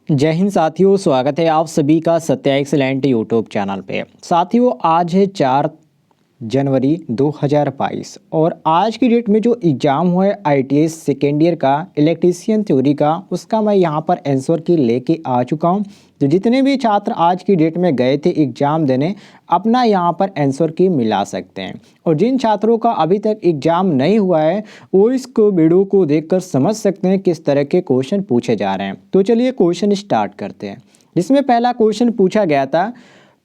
जय हिंद साथियों, स्वागत है आप सभी का सत्या एक्सीलेंट यूट्यूब चैनल पे। साथियों, आज है 4 जनवरी 2022 और आज की डेट में जो एग्ज़ाम हुआ है आईटीएस सेकेंड ईयर का इलेक्ट्रीशियन थ्योरी का, उसका मैं यहाँ पर आंसर की लेके आ चुका हूँ। तो जितने भी छात्र आज की डेट में गए थे एग्ज़ाम देने, अपना यहाँ पर आंसर की मिला सकते हैं। और जिन छात्रों का अभी तक एग्ज़ाम नहीं हुआ है वो इस वीडियो को देखकर समझ सकते हैं किस तरह के क्वेश्चन पूछे जा रहे हैं। तो चलिए क्वेश्चन स्टार्ट करते हैं। जिसमें पहला क्वेश्चन पूछा गया था,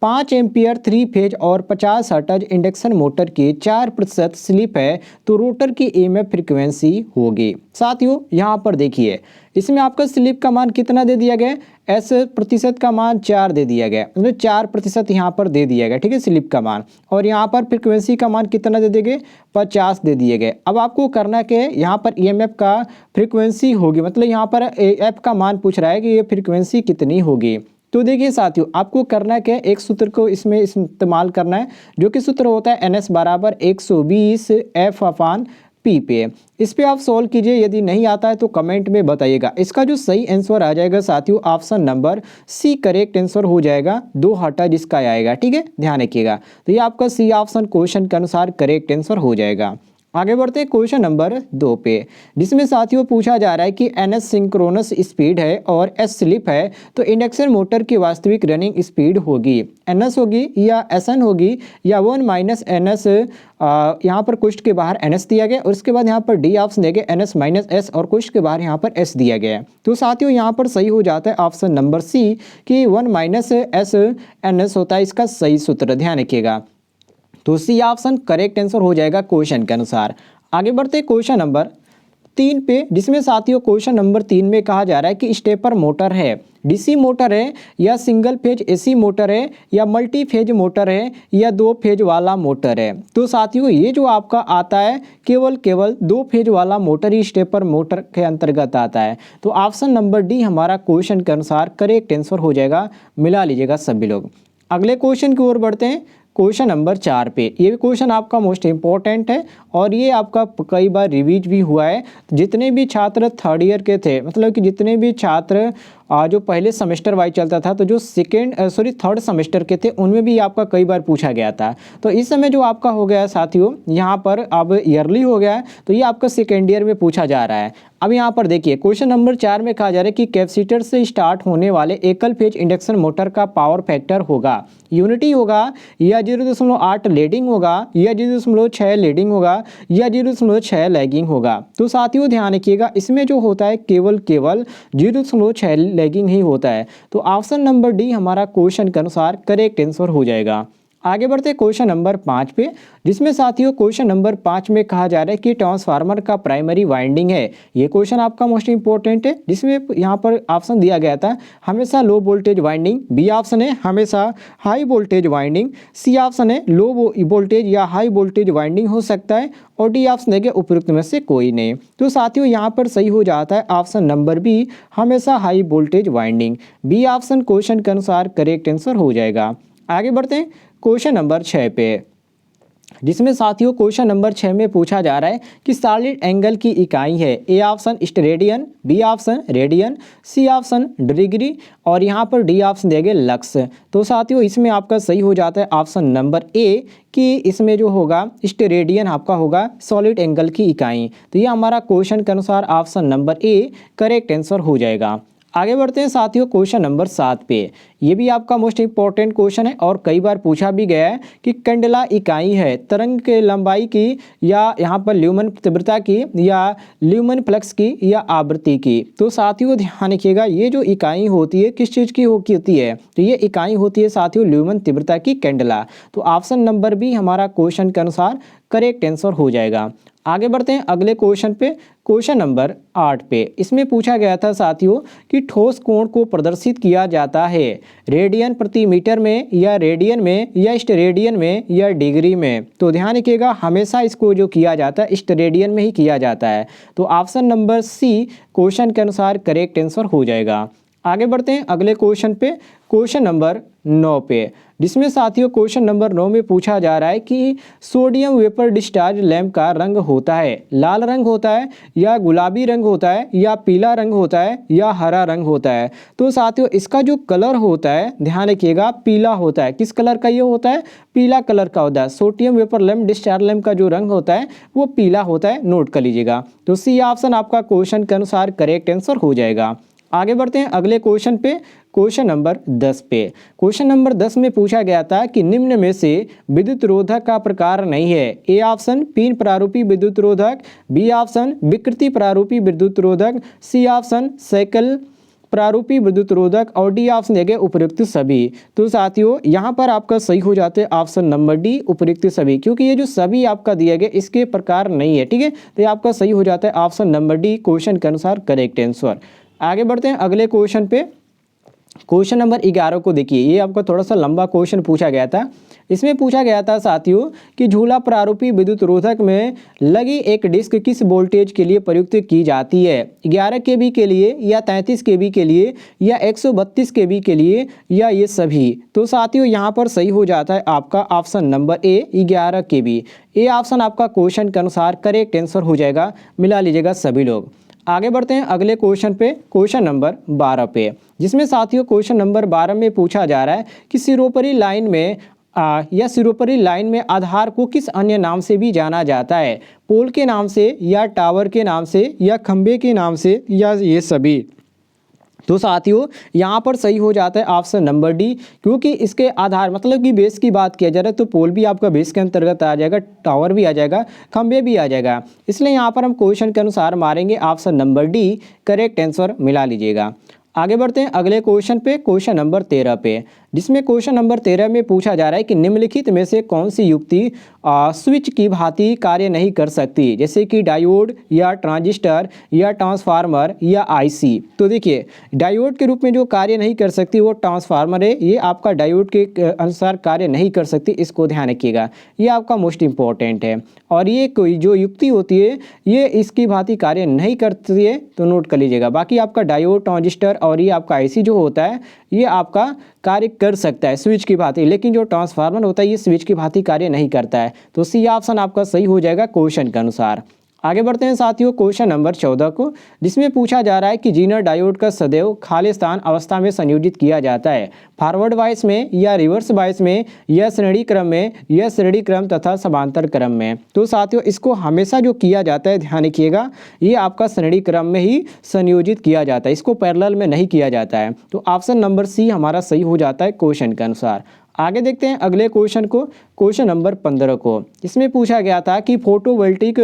5 एम्पियर 3 फेज और 50 हर्ट्ज इंडक्शन मोटर की 4% स्लिप है तो रोटर की ईएमएफ फ्रीक्वेंसी होगी। साथियों, यहाँ पर देखिए, इसमें आपका स्लिप का मान कितना दे दिया गया, एस प्रतिशत का मान 4 दे दिया गया, मतलब 4% यहाँ पर दे दिया गया, ठीक है, स्लिप का मान। और यहाँ पर फ्रीक्वेंसी का मान कितना दे दिए गए, 50 दे दिए गए। अब आपको करना क्या है, यहाँ पर ईएमएफ का फ्रीक्वेंसी होगी, मतलब यहाँ पर एफ का मान पूछ रहा है कि ये फ्रीक्वेंसी कितनी होगी। तो देखिए साथियों, आपको करना क्या है, एक सूत्र को इसमें इस्तेमाल करना है, जो कि सूत्र होता है NS बराबर 120 F/P पे। इस पे आप सॉल्व कीजिए, यदि नहीं आता है तो कमेंट में बताइएगा। इसका जो सही आंसर आ जाएगा साथियों, option number C correct answer हो जाएगा। 2 हर्ट्ज इसका आएगा, ठीक है, ध्यान रखिएगा। तो ये आपका सी ऑप्शन क्वेश्चन के अनुसार करेक्ट आंसर हो जाएगा। आगे बढ़ते हैं क्वेश्चन नंबर 2 पे, जिसमें साथियों पूछा जा रहा है कि NS सिंक्रोनस स्पीड है और S स्लिप है तो इंडक्शन मोटर की वास्तविक रनिंग स्पीड होगी, NS होगी या SN होगी या 1 माइनस NS। यहाँ पर क्वेश्चन के बाहर NS दिया गया और उसके बाद यहाँ पर डी ऑप्शन दिया गया NS माइनस S और क्वेश्चन के बाहर यहाँ पर S दिया गया है। तो साथियों यहाँ पर सही हो जाता है ऑप्शन नंबर सी कि 1 माइनस S NS होता है इसका सही सूत्र, ध्यान रखिएगा। तो सी ऑप्शन करेक्ट आंसर हो जाएगा क्वेश्चन के अनुसार। आगे बढ़ते क्वेश्चन नंबर 3 पे, जिसमें साथियों क्वेश्चन नंबर 3 में कहा जा रहा है कि स्टेपर मोटर है, डीसी मोटर है या सिंगल फेज एसी मोटर है या मल्टी फेज मोटर है या 2 फेज वाला मोटर है। तो साथियों ये जो आपका आता है केवल 2 फेज वाला मोटर ही स्टेपर मोटर के अंतर्गत आता है। तो ऑप्शन नंबर डी हमारा क्वेश्चन के अनुसार करेक्ट आंसर हो जाएगा, मिला लीजिएगा सभी लोग। अगले क्वेश्चन की ओर बढ़ते हैं, क्वेश्चन नंबर 4 पे। ये भी क्वेश्चन आपका मोस्ट इम्पॉर्टेंट है और ये आपका कई बार रिवीज भी हुआ है। जितने भी छात्र थर्ड ईयर के थे, मतलब कि जितने भी छात्र जो पहले सेमेस्टर वाइज चलता था, तो जो थर्ड सेमेस्टर के थे उनमें भी आपका कई बार पूछा गया था। तो इस समय जो आपका हो गया है साथियों, यहाँ पर अब ईयरली हो गया है, तो ये आपका सेकेंड ईयर में पूछा जा रहा है। अब यहाँ पर देखिए क्वेश्चन नंबर 4 में कहा जा रहा है कि कैपेसिटर से स्टार्ट होने वाले एकल फेज इंडक्शन मोटर का पावर फैक्टर होगा, यूनिटी होगा या 0.8 लीडिंग होगा या 0.6 लीडिंग होगा या 0.6 लैगिंग होगा। तो साथियों ध्यान रखिएगा, इसमें जो होता है केवल 0.6 लैगिंग ही होता है। तो ऑप्शन नंबर डी हमारा क्वेश्चन के अनुसार करेक्ट आंसर हो जाएगा। आगे बढ़ते क्वेश्चन नंबर 5 पे, जिसमें साथियों क्वेश्चन नंबर 5 में कहा जा रहा है कि ट्रांसफार्मर का प्राइमरी वाइंडिंग है। ये क्वेश्चन आपका मोस्ट इंपॉर्टेंट है, जिसमें यहाँ पर ऑप्शन दिया गया था हमेशा low voltage winding, B option है हमेशा high voltage winding, C option है लो वोल्टेज या हाई वोल्टेज वाइंडिंग हो सकता है और डी ऑप्शन है उपयुक्त में से कोई नहीं। तो साथियों यहाँ पर सही हो जाता है ऑप्शन नंबर बी हमेशा high voltage winding. B option question के अनुसार करेक्ट आंसर हो जाएगा। आगे बढ़ते हैं क्वेश्चन नंबर 6 पे, जिसमें साथियों क्वेश्चन नंबर 6 में पूछा जा रहा है कि सॉलिड एंगल की इकाई है। A option steradian, B option radian, C option degree और यहाँ पर डी ऑप्शन देंगे लक्स। तो साथियों इसमें आपका सही हो जाता है ऑप्शन नंबर ए कि इसमें जो होगा स्टेरेडियन आपका होगा सॉलिड एंगल की इकाई। तो ये हमारा क्वेश्चन के अनुसार option number A correct answer हो जाएगा। आगे बढ़ते हैं साथियों क्वेश्चन नंबर 7 पे। ये भी आपका मोस्ट इंपॉर्टेंट क्वेश्चन है और कई बार पूछा भी गया है कि कैंडेला इकाई है तरंग के लंबाई की या यहाँ पर ल्यूमन तीव्रता की या ल्यूमन फ्लक्स की या आवृत्ति की। तो साथियों ध्यान रखिएगा, ये जो इकाई होती है किस चीज़ की होती है, तो ये इकाई होती है साथियों ल्यूमन तीव्रता की कैंडेला। तो ऑप्शन नंबर बी हमारा क्वेश्चन के अनुसार करेक्ट आंसर हो जाएगा। आगे बढ़ते हैं अगले क्वेश्चन पे, क्वेश्चन नंबर 8 पे। इसमें पूछा गया था साथियों कि ठोस कोण को प्रदर्शित किया जाता है रेडियन प्रति मीटर में या रेडियन में या स्टेरेडियन में या डिग्री में। तो ध्यान रखिएगा हमेशा इसको जो किया जाता है स्टेरेडियन में ही किया जाता है। तो ऑप्शन नंबर सी क्वेश्चन के अनुसार करेक्ट आंसर हो जाएगा। आगे बढ़ते हैं अगले क्वेश्चन पे, क्वेश्चन नंबर 9 पे, जिसमें साथियों क्वेश्चन नंबर 9 में पूछा जा रहा है कि सोडियम वेपर डिस्चार्ज लैंप का रंग होता है लाल रंग होता है या गुलाबी रंग होता है या पीला रंग होता है या हरा रंग होता है। तो साथियों इसका जो कलर होता है ध्यान रखिएगा पीला होता है। किस कलर का ये होता है? पीला कलर का होता है। Sodium vapour lamp discharge lamp का जो रंग होता है वो पीला होता है, नोट कर लीजिएगा। तो सी ऑप्शन आपका क्वेश्चन के अनुसार करेक्ट आंसर हो जाएगा। आगे बढ़ते हैं अगले क्वेश्चन पे, क्वेश्चन नंबर 10 पे। क्वेश्चन नंबर 10 में पूछा गया था कि निम्न में से विद्युत रोधक का प्रकार नहीं है। ए ऑप्शन पिन प्रारूपी विद्युत रोधक, बी ऑप्शन विकृति प्रारूपी विद्युत रोधक, सी ऑप्शन साइकिल प्रारूपी विद्युत रोधक और डी ऑप्शन देंगे उपयुक्त सभी। तो साथियों यहाँ पर आपका सही हो जाते हैं ऑप्शन नंबर डी उपयुक्त सभी, क्योंकि ये जो सभी आपका दिया गया इसके प्रकार नहीं है, ठीक है। तो ये आपका सही हो जाता है ऑप्शन नंबर डी क्वेश्चन के अनुसार करेक्ट आंसर। आगे बढ़ते हैं अगले क्वेश्चन पे, क्वेश्चन नंबर 11 को देखिए। ये आपका थोड़ा सा लंबा क्वेश्चन पूछा गया था। इसमें पूछा गया था साथियों कि झूला प्रारूपी विद्युत रोधक में लगी एक डिस्क किस वोल्टेज के लिए प्रयुक्त की जाती है? 11 केवी के लिए या 33 केवी के लिए या 132 केवी के लिए या ये सभी। तो साथियों यहाँ पर सही हो जाता है आपका option number A 11 KV. A option आपका क्वेश्चन के अनुसार करेक्ट आंसर हो जाएगा, मिला लीजिएगा सभी लोग। आगे बढ़ते हैं अगले क्वेश्चन पे, क्वेश्चन नंबर 12 पे, जिसमें साथियों क्वेश्चन नंबर 12 में पूछा जा रहा है कि सिरोपरी लाइन में या सिरोपरी लाइन में आधार को किस अन्य नाम से भी जाना जाता है? पोल के नाम से या टावर के नाम से या खंबे के नाम से या ये सभी। तो साथियों यहाँ पर सही हो जाता है ऑप्शन नंबर डी, क्योंकि इसके आधार मतलब कि बेस की बात किया जा रहा है तो पोल भी आपका बेस के अंतर्गत आ जाएगा, टावर भी आ जाएगा, खंबे भी आ जाएगा। इसलिए यहाँ पर हम क्वेश्चन के अनुसार मारेंगे option number D, correct answer मिला लीजिएगा। आगे बढ़ते हैं अगले क्वेश्चन पे, क्वेश्चन नंबर 13 पे, जिसमें क्वेश्चन नंबर 13 में पूछा जा रहा है कि निम्नलिखित में से कौन सी युक्ति स्विच की भांति कार्य नहीं कर सकती, जैसे कि डायोड या ट्रांजिस्टर या ट्रांसफार्मर या आईसी। तो देखिए डायोड के रूप में जो कार्य नहीं कर सकती वो ट्रांसफार्मर है, ये आपका डायोड के अनुसार कार्य नहीं कर सकती, इसको ध्यान रखिएगा, ये आपका मोस्ट इंपॉर्टेंट है। और ये कोई जो युक्ति होती है ये इसकी भांति कार्य नहीं करती है, तो नोट कर लीजिएगा। बाकी आपका डायोड, ट्रांजिस्टर और ये आपका आईसी जो होता है ये आपका कार्य कर सकता है स्विच की भांति, लेकिन जो ट्रांसफार्मर होता है ये स्विच की भांति कार्य नहीं करता है। तो सी ऑप्शन आपका सही हो जाएगा क्वेश्चन के अनुसार। आगे बढ़ते हैं साथियों क्वेश्चन नंबर 14 को, जिसमें पूछा जा रहा है कि जीनर डायोड का सदैव खालिस्तान अवस्था में संयोजित किया जाता है, फॉरवर्ड बायस में या रिवर्स बायस में या श्रेणी क्रम में या श्रेणी क्रम तथा समांतर क्रम में। तो साथियों इसको हमेशा जो किया जाता है ध्यान रखिएगा ये आपका श्रेणी क्रम में ही संयोजित किया जाता है, इसको पैरेलल में नहीं किया जाता है। तो ऑप्शन नंबर सी हमारा सही हो जाता है क्वेश्चन के अनुसार। आगे देखते हैं अगले क्वेश्चन को, क्वेश्चन नंबर 15 को। इसमें पूछा गया था कि फोटोवोल्टिक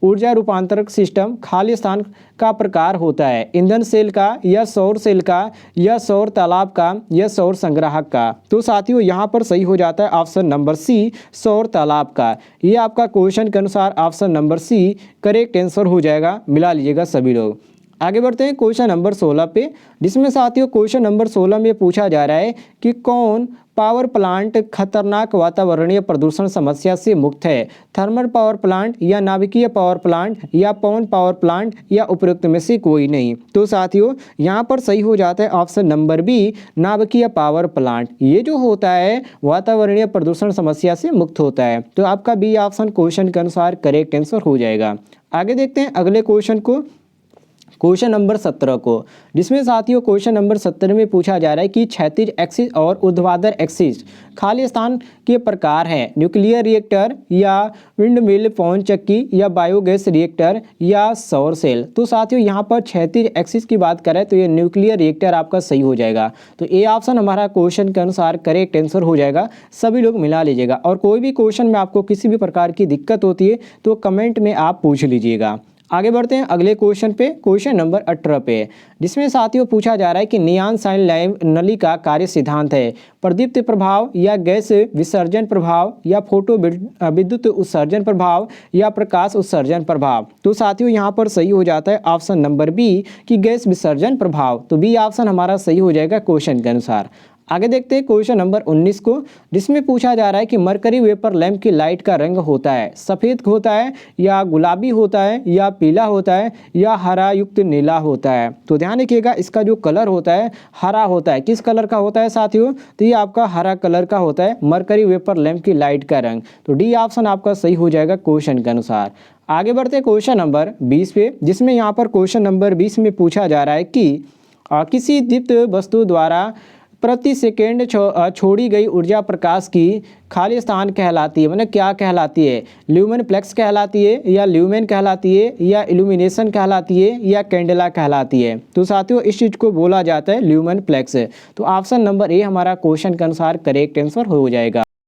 ऊर्जा रूपांतरक सिस्टम खालिस्तान का प्रकार होता है, ईंधन सेल का या सौर सेल का या सौर तालाब का या सौर संग्राहक का। तो साथियों यहाँ पर सही हो जाता है ऑप्शन नंबर सी सौर तालाब का। ये आपका क्वेश्चन के अनुसार option number C correct answer हो जाएगा, मिला लीजिएगा सभी लोग। आगे बढ़ते हैं क्वेश्चन नंबर 16 पे, जिसमें साथियों क्वेश्चन नंबर 16 में पूछा जा रहा है कि कौन पावर प्लांट खतरनाक वातावरणीय प्रदूषण समस्या से मुक्त है, थर्मल पावर प्लांट या नाभिकीय पावर प्लांट या पवन पावर प्लांट या उपयुक्त में से कोई नहीं। तो साथियों यहाँ पर सही हो जाता है ऑप्शन नंबर बी नाभिकीय पावर प्लांट, ये जो होता है वातावरणीय प्रदूषण समस्या से मुक्त होता है। तो आपका बी ऑप्शन क्वेश्चन के अनुसार करेक्ट आंसर हो जाएगा। आगे देखते हैं अगले क्वेश्चन को, क्वेश्चन नंबर 17 को, जिसमें साथियों क्वेश्चन नंबर 17 में पूछा जा रहा है कि क्षैतिज एक्सिस और ऊर्ध्वाधर एक्सिस खालिस्तान के प्रकार हैं, न्यूक्लियर रिएक्टर या विंडमिल पवन चक्की या बायोगैस रिएक्टर या सौर सेल। तो साथियों यहाँ पर क्षैतिज एक्सिस की बात करें तो ये न्यूक्लियर रिएक्टर आपका सही हो जाएगा। तो ए ऑप्शन हमारा क्वेश्चन के अनुसार करेक्ट आंसर हो जाएगा, सभी लोग मिला लीजिएगा। और कोई भी क्वेश्चन में आपको किसी भी प्रकार की दिक्कत होती है तो कमेंट में आप पूछ लीजिएगा। आगे बढ़ते हैं अगले क्वेश्चन पे, क्वेश्चन नंबर 18 पे, जिसमें साथियों पूछा जा रहा है कि नियॉन साइन लैंप नली का कार्य सिद्धांत है, प्रदीप्त प्रभाव या गैस विसर्जन प्रभाव या फोटो विद्युत उत्सर्जन प्रभाव या प्रकाश उत्सर्जन प्रभाव। तो साथियों यहाँ पर सही हो जाता है ऑप्शन नंबर बी कि गैस विसर्जन प्रभाव। तो बी ऑप्शन हमारा सही हो जाएगा क्वेश्चन के अनुसार। आगे देखते हैं क्वेश्चन नंबर 19 को, जिसमें पूछा जा रहा है कि मरकरी वेपर लैंप की लाइट का रंग होता है सफ़ेद होता है या गुलाबी होता है या पीला होता है या हरा युक्त नीला होता है। तो ध्यान रखिएगा, इसका जो कलर होता है हरा होता है। किस कलर का होता है साथियों? तो ये आपका हरा कलर का होता है मरकरी वेपर लैंप की लाइट का रंग। तो डी ऑप्शन आपका सही हो जाएगा क्वेश्चन के अनुसार। आगे बढ़ते हैं क्वेश्चन नंबर 20 पे, जिसमें यहाँ पर क्वेश्चन नंबर 20 में पूछा जा रहा है कि किसी दीप्त वस्तु द्वारा प्रति सेकेंड छोड़ी गई ऊर्जा प्रकाश की खाली स्थान कहलाती है, मतलब क्या कहलाती है? ल्यूमेन फ्लेक्स कहलाती है या ल्यूमेन कहलाती है या इल्यूमिनेशन कहलाती है या कैंडेला कहलाती है? तो साथियों इस चीज़ को बोला जाता है ल्यूमेन फ्लेक्स। तो ऑप्शन नंबर ए हमारा क्वेश्चन के अनुसार करेक्ट आंसर हो जाएगा।